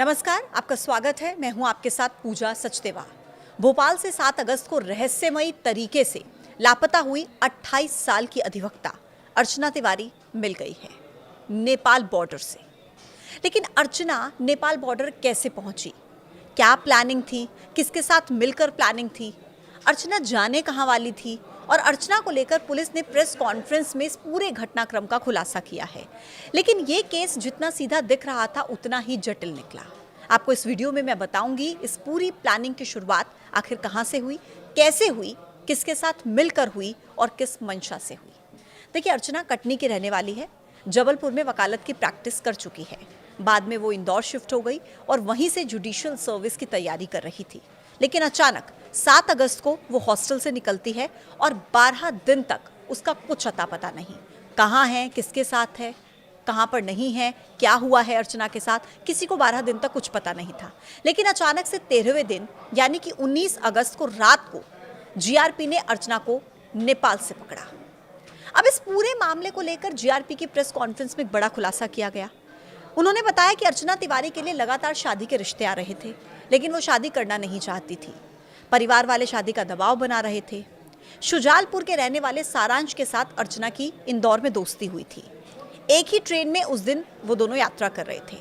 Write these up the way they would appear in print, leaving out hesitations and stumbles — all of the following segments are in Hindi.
नमस्कार, आपका स्वागत है। मैं हूं आपके साथ पूजा सचदेवा। भोपाल से 7 अगस्त को रहस्यमयी तरीके से लापता हुई 28 साल की अधिवक्ता अर्चना तिवारी मिल गई है नेपाल बॉर्डर से। लेकिन अर्चना नेपाल बॉर्डर कैसे पहुंची? क्या प्लानिंग थी? किसके साथ मिलकर प्लानिंग थी? अर्चना जाने कहां वाली थी? और अर्चना को लेकर पुलिस ने प्रेस कॉन्फ्रेंस में इस पूरे घटनाक्रम का खुलासा किया है। लेकिन ये केस जितना सीधा दिख रहा था उतना ही जटिल निकला। आपको इस वीडियो में मैं बताऊंगी इस पूरी प्लानिंग की शुरुआत आखिर कहां से हुई, कैसे हुई, किसके साथ मिलकर हुई और किस मंशा से हुई। देखिए, अर्चना कटनी की रहने वाली है। जबलपुर में वकालत की प्रैक्टिस कर चुकी है। बाद में वो इंदौर शिफ्ट हो गई और वहीं से जुडिशियल सर्विस की तैयारी कर रही थी। लेकिन अचानक 7 अगस्त को वो हॉस्टल से निकलती है और 12 दिन तक उसका कुछ अता पता नहीं। कहाँ है, किसके साथ है, कहाँ पर नहीं है, क्या हुआ है अर्चना के साथ, किसी को 12 दिन तक कुछ पता नहीं था। लेकिन अचानक से 13वें दिन यानी कि 19 अगस्त को रात को जीआरपी ने अर्चना को नेपाल से पकड़ा। अब इस पूरे मामले को लेकर जीआरपी की प्रेस कॉन्फ्रेंस में एक बड़ा खुलासा किया गया। उन्होंने बताया कि अर्चना तिवारी के लिए लगातार शादी के रिश्ते आ रहे थे, लेकिन वो शादी करना नहीं चाहती थी। परिवार वाले शादी का दबाव बना रहे थे। शुजालपुर के रहने वाले सारांश के साथ अर्चना की इंदौर में दोस्ती हुई थी। एक ही ट्रेन में उस दिन वो दोनों यात्रा कर रहे थे।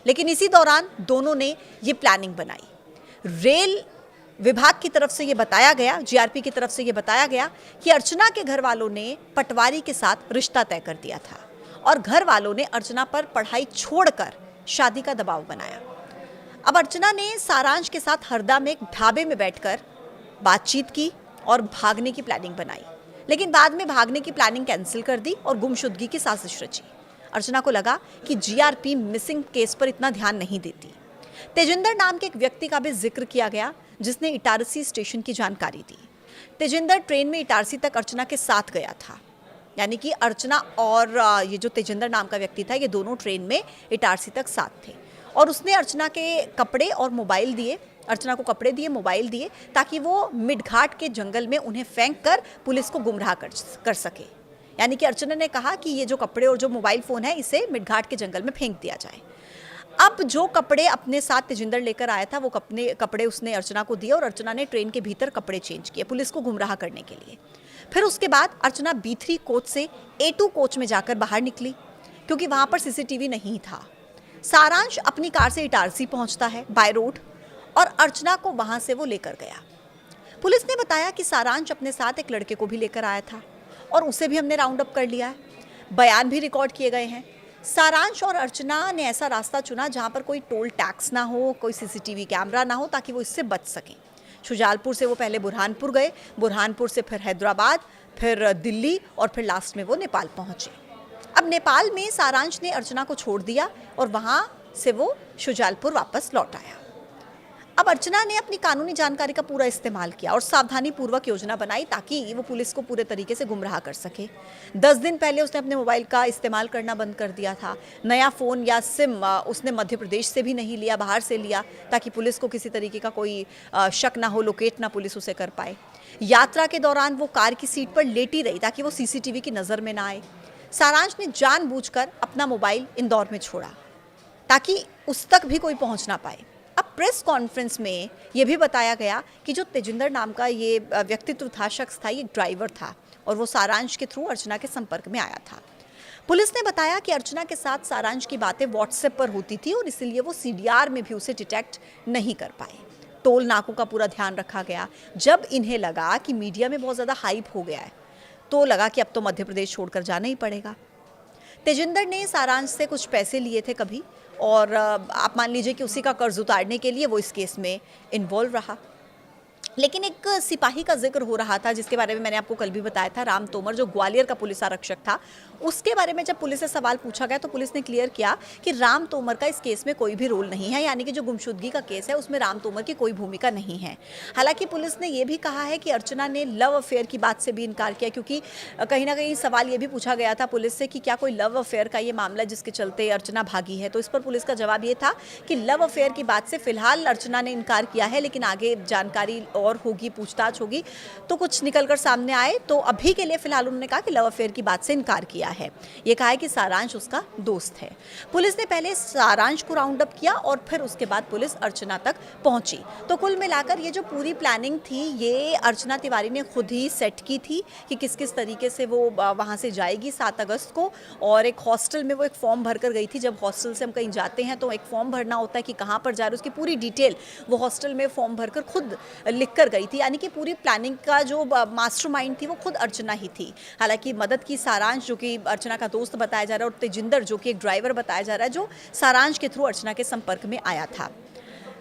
लेकिन इसी दौरान दोनों ने ये प्लानिंग बनाई। रेल विभाग की तरफ से ये बताया गया, जीआरपी की तरफ से ये बताया गया कि अर्चना के घर वालों ने पटवारी के साथ रिश्ता तय कर दिया था और घर वालों ने अर्चना पर पढ़ाई छोड़कर शादी का दबाव बनाया। अब अर्चना ने सारांश के साथ हरदा में एक ढाबे में बैठकर बातचीत की और भागने की प्लानिंग बनाई। लेकिन बाद में भागने की प्लानिंग कैंसिल कर दी और गुमशुदगी की साजिश रची। अर्चना को लगा कि जीआरपी मिसिंग केस पर इतना ध्यान नहीं देती। तेजिंदर नाम के एक व्यक्ति का भी जिक्र किया गया जिसने इटारसी स्टेशन की जानकारी दी। तेजिंदर ट्रेन में इटारसी तक अर्चना के साथ गया था। यानी कि अर्चना और ये जो तेजिंदर नाम का व्यक्ति था, ये दोनों ट्रेन में इटारसी तक साथ थे। और उसने अर्चना के कपड़े और मोबाइल दिए, अर्चना को कपड़े दिए, मोबाइल दिए, ताकि वो मिडघाट के जंगल में उन्हें फेंक कर पुलिस को गुमराह कर सके। यानी कि अर्चना ने कहा कि ये जो कपड़े और जो मोबाइल फ़ोन है इसे मिडघाट के जंगल में फेंक दिया जाए। अब जो कपड़े अपने साथ तेजिंदर लेकर आया था वो कपड़े उसने अर्चना को दिए और अर्चना ने ट्रेन के भीतर कपड़े चेंज किए पुलिस को गुमराह करने के लिए। फिर उसके बाद अर्चना B3 कोच से A2 कोच में जाकर बाहर निकली क्योंकि वहाँ पर CCTV नहीं था। सारांश अपनी कार से इटारसी पहुँचता है बाय रोड और अर्चना को वहाँ से वो लेकर गया। पुलिस ने बताया कि सारांश अपने साथ एक लड़के को भी लेकर आया था और उसे भी हमने राउंड अप कर लिया है। बयान भी रिकॉर्ड किए गए हैं। सारांश और अर्चना ने ऐसा रास्ता चुना जहाँ पर कोई टोल टैक्स ना हो, कोई CCTV कैमरा ना हो, ताकि वो इससे बच सकें। शुजालपुर से वो पहले बुरहानपुर गए, बुरहानपुर से फिर हैदराबाद, फिर दिल्ली और फिर लास्ट में वो नेपाल पहुँचे। अब नेपाल में सारांश ने अर्चना को छोड़ दिया और वहाँ से वो शुजालपुर वापस लौट आया। अब अर्चना ने अपनी कानूनी जानकारी का पूरा इस्तेमाल किया और सावधानी पूर्वक योजना बनाई ताकि वो पुलिस को पूरे तरीके से गुमराह कर सके। 10 दिन पहले उसने अपने मोबाइल का इस्तेमाल करना बंद कर दिया था। नया फ़ोन या सिम उसने मध्य प्रदेश से भी नहीं लिया, बाहर से लिया, ताकि पुलिस को किसी तरीके का कोई शक ना हो, लोकेट ना पुलिस उसे कर पाए। यात्रा के दौरान वो कार की सीट पर लेटी रही ताकि वो CCTV की नज़र में ना आए। सारांश ने जानबूझकर अपना मोबाइल इंदौर में छोड़ा ताकि उस तक भी कोई पहुँच ना पाए। अब प्रेस कॉन्फ्रेंस में ये भी बताया गया कि जो तेजिंदर नाम का ये व्यक्तित्व था, शख्स था, ये ड्राइवर था और वो सारांश के थ्रू अर्चना के संपर्क में आया था। पुलिस ने बताया कि अर्चना के साथ सारांश की बातें व्हाट्सएप पर होती थी और इसलिए वो CDR में भी उसे डिटेक्ट नहीं कर पाए। टोल नाकों का पूरा ध्यान रखा गया। जब इन्हें लगा कि मीडिया में बहुत ज़्यादा हाइप हो गया है तो लगा कि अब तो मध्य प्रदेश छोड़कर जाना ही पड़ेगा। तेजिंदर ने सारांश से कुछ पैसे लिए थे कभी और आप मान लीजिए कि उसी का कर्ज उतारने के लिए वो इस केस में इन्वॉल्व रहा। लेकिन एक सिपाही का जिक्र हो रहा था जिसके बारे में मैंने आपको कल भी बताया था, राम तोमर, जो ग्वालियर का पुलिस आरक्षक था। उसके बारे में जब पुलिस से सवाल पूछा गया तो पुलिस ने क्लियर किया कि राम तोमर का इस केस में कोई भी रोल नहीं है। यानी कि जो गुमशुदगी का केस है उसमें राम तोमर की कोई भूमिका नहीं है। हालांकि पुलिस ने यह भी कहा है कि अर्चना ने लव अफेयर की बात से भी इनकार किया, क्योंकि कहीं ना कहीं सवाल ये भी पूछा गया था पुलिस से कि क्या कोई लव अफेयर का ये मामला जिसके चलते अर्चना भागी है। तो इस पर पुलिस का जवाब ये था कि लव अफेयर की बात से फिलहाल अर्चना ने इनकार किया है, लेकिन आगे जानकारी और होगी, पूछताछ होगी, तो कुछ निकल कर सामने आए। तो अभी के लिए फिलहाल उन्होंने कहा कि लव अफेयर की बात से इनकार किया है। ये कहा है कि सारांश उसका दोस्त है। पुलिस ने पहले सारांश को राउंड अप किया और फिर उसके बाद पुलिस अर्चना तक पहुंची। तो कुल मिलाकर ये जो पूरी प्लानिंग थी, ये अर्चना तिवारी ने खुद ही सेट की थी कि किस किस तरीके से वो वहाँ से जाएगी 7 अगस्त को। और एक हॉस्टल में वो एक फॉर्म भर कर गई थी। जब हॉस्टल से हम कहीं जाते हैं तो एक फॉर्म भरना होता है कि कहाँ पर जा रहे हैं, उसकी पूरी डिटेल वो हॉस्टल में फॉर्म भरकर खुद लिख कर गई थी। यानी कि पूरी प्लानिंग का जो मास्टरमाइंड थी वो खुद अर्चना ही थी। हालांकि मदद की सारांश, जो कि अर्चना का दोस्त बताया जा रहा है, और तेजिंदर, जो कि एक ड्राइवर बताया जा रहा है, जो सारांश के थ्रू अर्चना के संपर्क में आया था।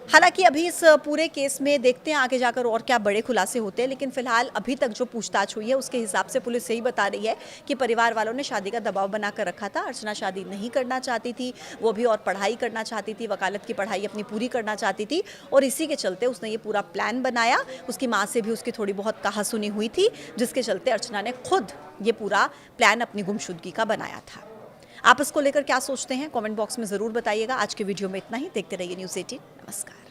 हालांकि अभी इस पूरे केस में देखते हैं आगे जाकर और क्या बड़े खुलासे होते हैं, लेकिन फिलहाल अभी तक जो पूछताछ हुई है उसके हिसाब से पुलिस यही बता रही है कि परिवार वालों ने शादी का दबाव बनाकर रखा था। अर्चना शादी नहीं करना चाहती थी, वो भी और पढ़ाई करना चाहती थी, वकालत की पढ़ाई अपनी पूरी करना चाहती थी, और इसी के चलते उसने ये पूरा प्लान बनाया। उसकी माँ से भी उसकी थोड़ी बहुत कहासुनी हुई थी, जिसके चलते अर्चना ने खुद ये पूरा प्लान अपनी गुमशुदगी का बनाया था। आप इसको लेकर क्या सोचते हैं, कमेंट बॉक्स में ज़रूर बताइएगा। आज के वीडियो में इतना ही। देखते रहिए न्यूज़ 18। नमस्कार।